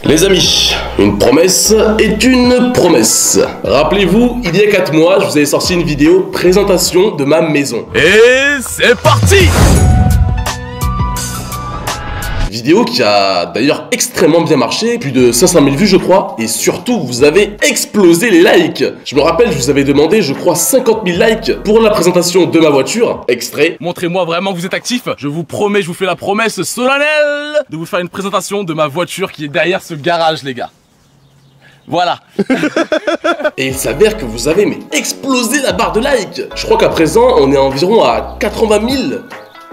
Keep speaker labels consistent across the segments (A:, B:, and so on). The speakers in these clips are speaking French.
A: Les amis, une promesse est une promesse. Rappelez-vous, il y a 4 mois, je vous avais sorti une vidéo présentation de ma maison. Et c'est parti! Vidéo qui a d'ailleurs extrêmement bien marché, plus de 500 000 vues je crois, et surtout vous avez explosé les likes. Je me rappelle, je vous avais demandé je crois 50 000 likes pour la présentation de ma voiture. Extrait. Montrez-moi vraiment que vous êtes actif, je vous promets, je vous fais la promesse solennelle de vous faire une présentation de ma voiture qui est derrière ce garage les gars. Voilà. Et il s'avère que vous avez explosé la barre de likes. Je crois qu'à présent on est environ à 80 000.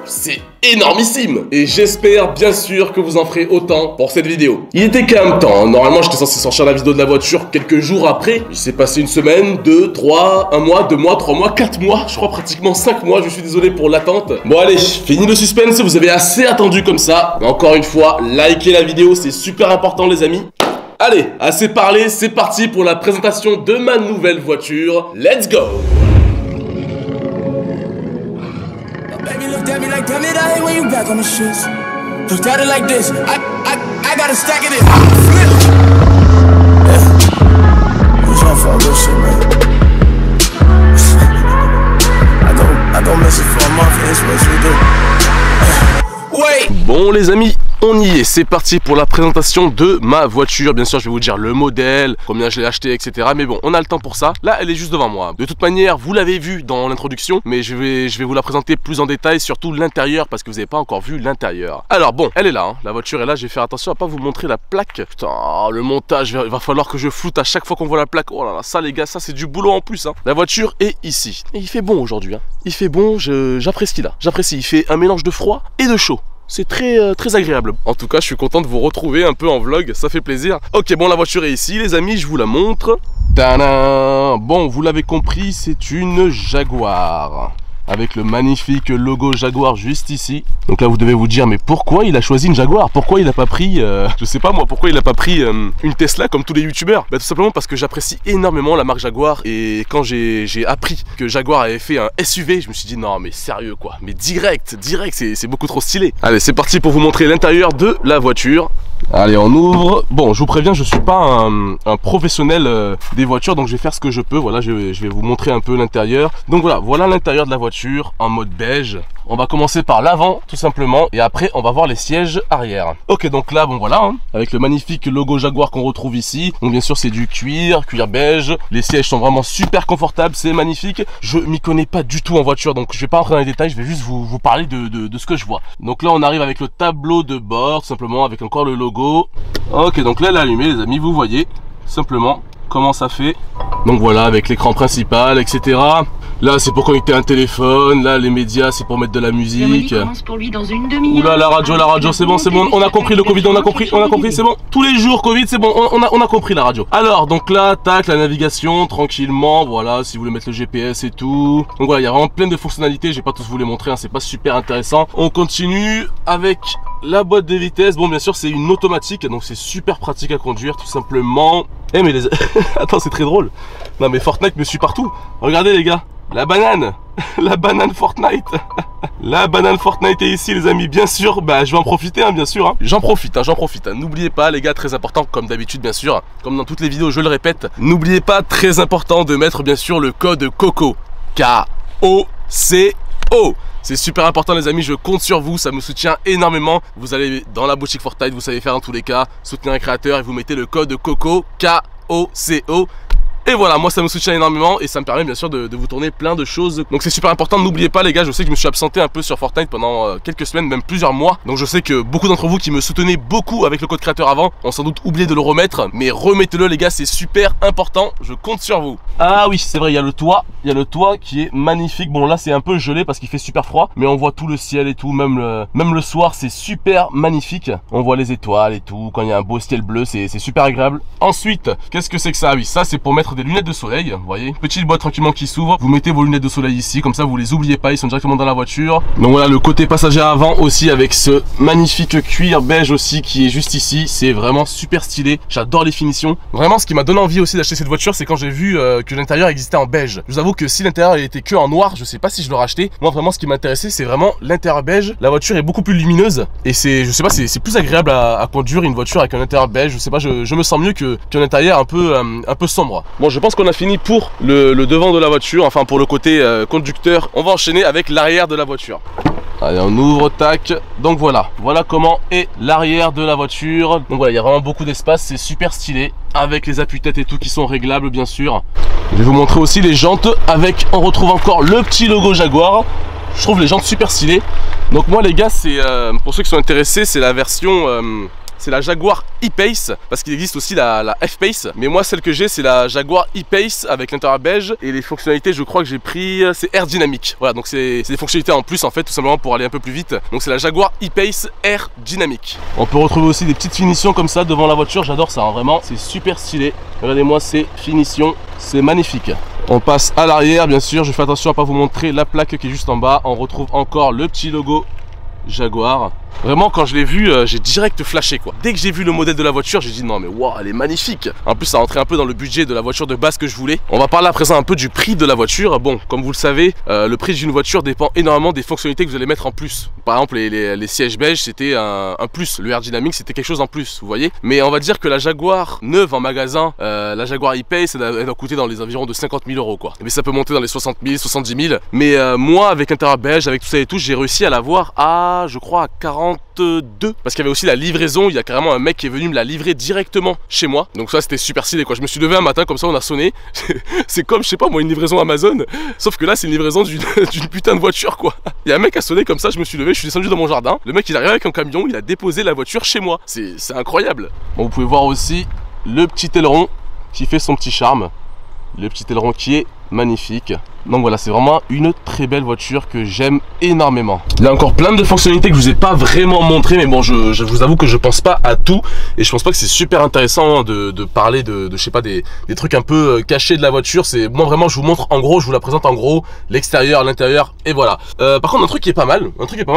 A: C'est énormissime. Et j'espère bien sûr que vous en ferez autant pour cette vidéo. Il était quand même temps, normalement j'étais censé sortir la vidéo de la voiture quelques jours après. Il s'est passé une semaine, 2, 3, 1 mois, 2 mois, 3 mois, 4 mois. Je crois pratiquement 5 mois, je suis désolé pour l'attente. Bon allez, fini le suspense, vous avez assez attendu comme ça. Mais encore une fois, likez la vidéo, c'est super important les amis. Allez, assez parlé, c'est parti pour la présentation de ma nouvelle voiture. Let's go! Looked at me like, tell me that when you back on the shits. Looked at it like this. I got a stack of it. Flip. Yeah. You trying to fuck real shit, man. I don't miss it for a month. It's what we do. Wait. Bon les amis, on y est, c'est parti pour la présentation de ma voiture. Bien sûr je vais vous dire le modèle, combien je l'ai acheté, etc. Mais bon, on a le temps pour ça. Là elle est juste devant moi. De toute manière, vous l'avez vu dans l'introduction, mais je vais vous la présenter plus en détail, surtout l'intérieur, parce que vous n'avez pas encore vu l'intérieur. Alors bon, elle est là, hein. La voiture est là, je vais faire attention à pas vous montrer la plaque. Putain, le montage, il va falloir que je floute à chaque fois qu'on voit la plaque. Oh là là, ça les gars, ça c'est du boulot en plus, hein. La voiture est ici. Et il fait bon aujourd'hui, hein. Il fait bon, j'apprécie là. J'apprécie, il fait un mélange de froid et de chaud. C'est très agréable. En tout cas, je suis content de vous retrouver un peu en vlog, ça fait plaisir. Ok, bon, la voiture est ici, les amis, je vous la montre. Tadam! Bon, vous l'avez compris, c'est une Jaguar. Avec le magnifique logo Jaguar juste ici. Donc là vous devez vous dire mais pourquoi il a choisi une Jaguar? Pourquoi il a pas pris, je sais pas moi, pourquoi il a pas pris une Tesla comme tous les youtubeurs? Bah tout simplement parce que j'apprécie énormément la marque Jaguar. Et quand j'ai appris que Jaguar avait fait un SUV, je me suis dit non mais sérieux quoi. Mais direct, c'est beaucoup trop stylé. Allez c'est parti pour vous montrer l'intérieur de la voiture. Allez on ouvre. Bon je vous préviens, je suis pas un professionnel des voitures, donc je vais faire ce que je peux. Voilà, je vais vous montrer un peu l'intérieur. Donc voilà l'intérieur de la voiture en mode beige. On va commencer par l'avant tout simplement et après on va voir les sièges arrière. Ok, donc là bon voilà, hein, avec le magnifique logo Jaguar qu'on retrouve ici. Donc bien sûr c'est du cuir beige. Les sièges sont vraiment super confortables, c'est magnifique. Je m'y connais pas du tout en voiture, donc je vais pas rentrer dans les détails, je vais juste vous parler de ce que je vois. Donc là on arrive avec le tableau de bord tout simplement, avec encore le logo. Ok, donc là elle est allumée les amis, vous voyez simplement comment ça fait. Donc voilà, avec l'écran principal, etc. Là c'est pour connecter un téléphone, là les médias c'est pour mettre de la musique. Oula la radio c'est bon, on a compris le Covid, on a compris, c'est bon. Tous les jours Covid, c'est bon, on a compris la radio. Alors donc là, tac, la navigation, tranquillement, voilà, si vous voulez mettre le GPS et tout. Donc voilà, il y a vraiment plein de fonctionnalités, je vais pas tous vous les montrer, hein, c'est pas super intéressant. On continue avec la boîte de vitesse. Bon bien sûr c'est une automatique, donc c'est super pratique à conduire tout simplement. Eh mais les... Attends c'est très drôle. Non mais Fortnite me suit partout. Regardez les gars, la banane. La banane Fortnite. La banane Fortnite est ici les amis. Bien sûr, bah je vais en profiter hein, bien sûr hein. J'en profite. N'oubliez pas les gars, très important comme d'habitude bien sûr. Comme dans toutes les vidéos je le répète. N'oubliez pas, très important de mettre bien sûr le code COCO. K-O-C-O. C'est super important les amis, je compte sur vous, ça me soutient énormément. Vous allez dans la boutique Fortnite, vous savez faire dans tous les cas, soutenir un créateur et vous mettez le code COCO, K-O-C-O. Et voilà, moi ça me soutient énormément et ça me permet bien sûr de vous tourner plein de choses. Donc c'est super important, n'oubliez pas les gars, je sais que je me suis absenté un peu sur Fortnite pendant quelques semaines, même plusieurs mois. Donc je sais que beaucoup d'entre vous qui me soutenaient beaucoup avec le code créateur avant ont sans doute oublié de le remettre. Mais remettez-le les gars, c'est super important, je compte sur vous. Ah oui c'est vrai, il y a le toit qui est magnifique. Bon là c'est un peu gelé parce qu'il fait super froid, mais on voit tout le ciel et tout, même le soir c'est super magnifique. On voit les étoiles et tout, quand il y a un beau ciel bleu c'est super agréable. Ensuite, qu'est-ce que c'est que ça? Oui, ça c'est pour mettre mettre des lunettes de soleil. Vous voyez, petite boîte tranquillement qui s'ouvre. Vous mettez vos lunettes de soleil ici, comme ça vous les oubliez pas, ils sont directement dans la voiture. Donc voilà le côté passager avant aussi avec ce magnifique cuir beige aussi qui est juste ici. C'est vraiment super stylé. J'adore les finitions. Vraiment, ce qui m'a donné envie aussi d'acheter cette voiture, c'est quand j'ai vu que l'intérieur existait en beige. Je vous avoue que si l'intérieur était que en noir, je sais pas si je l'aurais acheté. Moi vraiment, ce qui m'intéressait, c'est vraiment l'intérieur beige. La voiture est beaucoup plus lumineuse et c'est, je sais pas, c'est plus agréable à conduire une voiture avec un intérieur beige. Je sais pas, je me sens mieux qu'un intérieur un peu sombre. Bon, je pense qu'on a fini pour le devant de la voiture, enfin pour le côté conducteur. On va enchaîner avec l'arrière de la voiture. Allez, on ouvre, tac. Donc voilà comment est l'arrière de la voiture. Donc voilà, il y a vraiment beaucoup d'espace, c'est super stylé. Avec les appuis-têtes et tout qui sont réglables bien sûr. Je vais vous montrer aussi les jantes avec, on retrouve encore le petit logo Jaguar. Je trouve les jantes super stylées. Donc moi les gars, c'est pour ceux qui sont intéressés, c'est la version... c'est la Jaguar E-Pace, parce qu'il existe aussi la F-Pace. Mais moi, celle que j'ai, c'est la Jaguar E-Pace avec l'intérieur beige. Et les fonctionnalités, je crois que j'ai pris, c'est Air Dynamic. Voilà, donc c'est des fonctionnalités en plus, en fait, tout simplement pour aller un peu plus vite. Donc c'est la Jaguar E-Pace Air Dynamic. On peut retrouver aussi des petites finitions comme ça devant la voiture. J'adore ça, hein, vraiment, c'est super stylé. Regardez-moi ces finitions, c'est magnifique. On passe à l'arrière, bien sûr. Je fais attention à ne pas vous montrer la plaque qui est juste en bas. On retrouve encore le petit logo Jaguar. Vraiment, quand je l'ai vu, j'ai direct flashé quoi. Dès que j'ai vu le modèle de la voiture, j'ai dit non mais waouh, elle est magnifique. En plus, ça rentrait un peu dans le budget de la voiture de base que je voulais. On va parler à présent un peu du prix de la voiture. Bon, comme vous le savez, le prix d'une voiture dépend énormément des fonctionnalités que vous allez mettre en plus. Par exemple, les sièges beige, c'était un plus. Le Air Dynamic, c'était quelque chose en plus, vous voyez. Mais on va dire que la Jaguar neuve en magasin, la Jaguar E-Pace, elle doit coûter dans les environs de 50 000 € quoi. Mais ça peut monter dans les 60 000, 70 000. Mais moi, avec intérieur beige, avec tout ça et tout, j'ai réussi à l'avoir à, je crois, à 42. Parce qu'il y avait aussi la livraison, il y a carrément un mec qui est venu me la livrer directement chez moi. Donc ça c'était super stylé quoi. Je me suis levé un matin comme ça, on a sonné. C'est comme, je sais pas moi, une livraison Amazon. Sauf que là c'est une livraison d'une putain de voiture quoi. Il y a un mec qui a sonné comme ça, je me suis levé, je suis descendu dans mon jardin. Le mec il arrive avec un camion, il a déposé la voiture chez moi. C'est incroyable. Bon, vous pouvez voir aussi le petit aileron qui fait son petit charme. Le petit aileron qui est magnifique. Donc voilà, c'est vraiment une très belle voiture que j'aime énormément. Il y a encore plein de fonctionnalités que je vous ai pas vraiment montré, mais bon, je vous avoue que je pense pas à tout et je pense pas que c'est super intéressant de parler de je sais pas, des trucs un peu cachés de la voiture. C'est moi vraiment, je vous montre en gros, je vous la présente en gros, l'extérieur, l'intérieur et voilà. Par contre, un truc qui est pas mal,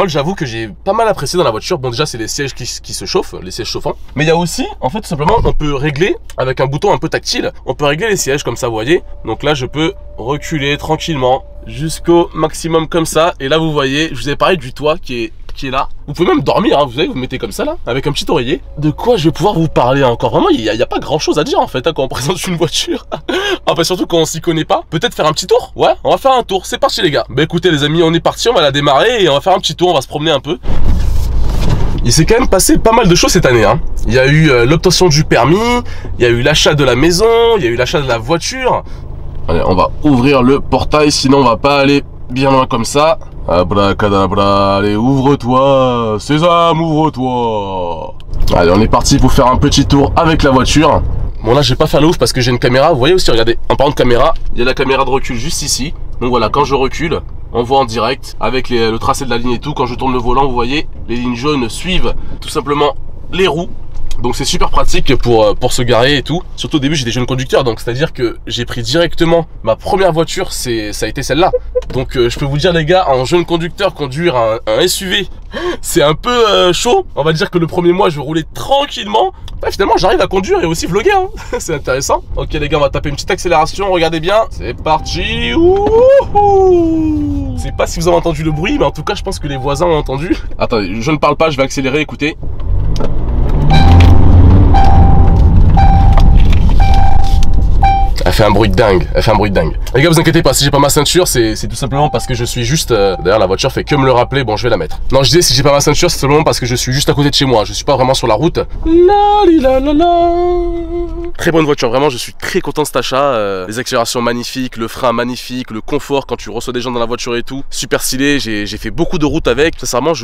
A: j'avoue que j'ai pas mal apprécié dans la voiture. Bon, déjà c'est les sièges qui se chauffent, les sièges chauffants, mais il y a aussi en fait tout simplement, on peut régler avec un bouton un peu tactile, on peut régler les sièges comme ça, vous voyez. Donc là je peux reculer tranquillement jusqu'au maximum comme ça, et là vous voyez, je vous ai parlé du toit qui est là. Vous pouvez même dormir, hein, vous savez, vous mettez comme ça là, avec un petit oreiller. De quoi je vais pouvoir vous parler encore? Vraiment, il y a pas grand chose à dire en fait, hein, quand on présente une voiture. Enfin surtout quand on s'y connaît pas. Peut-être faire un petit tour? Ouais, on va faire un tour, c'est parti les gars. Bah écoutez les amis, on est parti, on va la démarrer et on va faire un petit tour, on va se promener un peu. Il s'est quand même passé pas mal de choses cette année, hein. Il y a eu l'obtention du permis, il y a eu l'achat de la maison, il y a eu l'achat de la voiture. Allez, on va ouvrir le portail, sinon on va pas aller bien loin comme ça. Abracadabra, allez, ouvre-toi, Sésame, ouvre-toi. Allez, on est parti pour faire un petit tour avec la voiture. Bon là, je vais pas faire le ouf parce que j'ai une caméra. Vous voyez aussi, regardez, en parlant de caméra, il y a la caméra de recul juste ici. Donc voilà, quand je recule, on voit en direct avec le tracé de la ligne et tout. Quand je tourne le volant, vous voyez, les lignes jaunes suivent tout simplement les roues. Donc c'est super pratique pour se garer et tout. Surtout au début j'étais jeune conducteur, donc c'est à dire que j'ai pris directement ma première voiture, ça a été celle-là. Donc je peux vous dire les gars, en jeune conducteur, conduire un SUV, c'est un peu chaud. On va dire que le premier mois je roulais tranquillement. Bah, finalement j'arrive à conduire et aussi vlogger, hein. C'est intéressant. Ok les gars, on va taper une petite accélération, regardez bien. C'est parti. Je sais pas si vous avez entendu le bruit, mais en tout cas je pense que les voisins ont entendu. Attendez, je ne parle pas, je vais accélérer, écoutez. Elle fait un bruit de dingue, elle fait un bruit de dingue. Les gars, vous inquiétez pas, si j'ai pas ma ceinture, c'est tout simplement parce que je suis juste... D'ailleurs, la voiture fait que me le rappeler, bon, je vais la mettre. Non, je disais, si j'ai pas ma ceinture, c'est simplement parce que je suis juste à côté de chez moi. Je suis pas vraiment sur la route. Très bonne voiture, vraiment, je suis très content de cet achat. Les accélérations magnifiques, le frein magnifique, le confort quand tu reçois des gens dans la voiture et tout. Super stylé, j'ai fait beaucoup de routes avec. Sincèrement,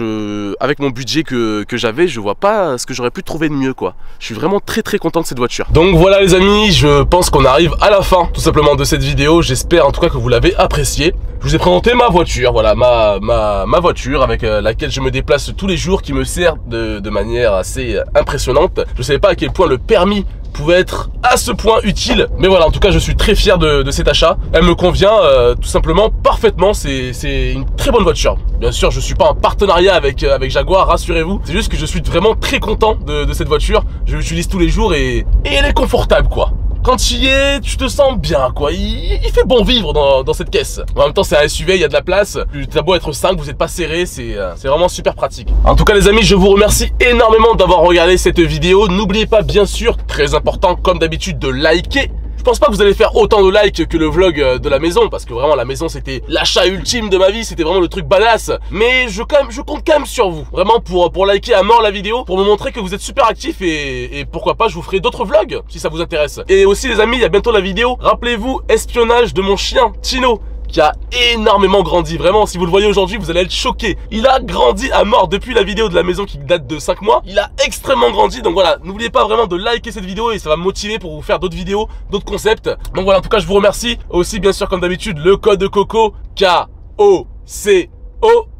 A: avec mon budget que j'avais, je vois pas ce que j'aurais pu trouver de mieux, quoi. Je suis vraiment très content de cette voiture. Donc voilà les amis, je pense qu'on arrive à la fin tout simplement de cette vidéo. J'espère en tout cas que vous l'avez apprécié. Je vous ai présenté ma voiture, voilà, ma voiture avec laquelle je me déplace tous les jours, qui me sert de manière assez impressionnante. Je ne savais pas à quel point le permis pouvait être à ce point utile. Mais voilà, en tout cas, je suis très fier de cet achat. Elle me convient tout simplement parfaitement. C'est une très bonne voiture. Bien sûr, je suis pas en partenariat avec Jaguar, rassurez-vous. C'est juste que je suis vraiment très content de cette voiture. Je l'utilise tous les jours et elle est confortable, quoi. Quand tu y es, tu te sens bien, quoi. Il fait bon vivre dans cette caisse. En même temps, c'est un SUV, il y a de la place. T'as beau être 5, vous n'êtes pas serré, c'est vraiment super pratique. En tout cas, les amis, je vous remercie énormément d'avoir regardé cette vidéo. N'oubliez pas, bien sûr, très important, comme d'habitude, de liker. Je pense pas que vous allez faire autant de likes que le vlog de la maison, parce que vraiment la maison c'était l'achat ultime de ma vie, c'était vraiment le truc badass. Mais je compte quand même sur vous, vraiment pour liker à mort la vidéo, pour me montrer que vous êtes super actifs et pourquoi pas je vous ferai d'autres vlogs si ça vous intéresse. Et aussi les amis, il y a bientôt la vidéo, rappelez-vous, espionnage de mon chien Tino, qui a énormément grandi, vraiment, si vous le voyez aujourd'hui, vous allez être choqués. Il a grandi à mort depuis la vidéo de la maison qui date de 5 mois. Il a extrêmement grandi, donc voilà, n'oubliez pas vraiment de liker cette vidéo et ça va me motiver pour vous faire d'autres vidéos, d'autres concepts. Donc voilà, en tout cas, je vous remercie. Aussi, bien sûr, comme d'habitude, le code Coco, K-O-C-O,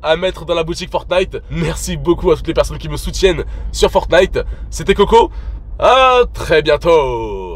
A: à mettre dans la boutique Fortnite. Merci beaucoup à toutes les personnes qui me soutiennent sur Fortnite. C'était Coco, à très bientôt.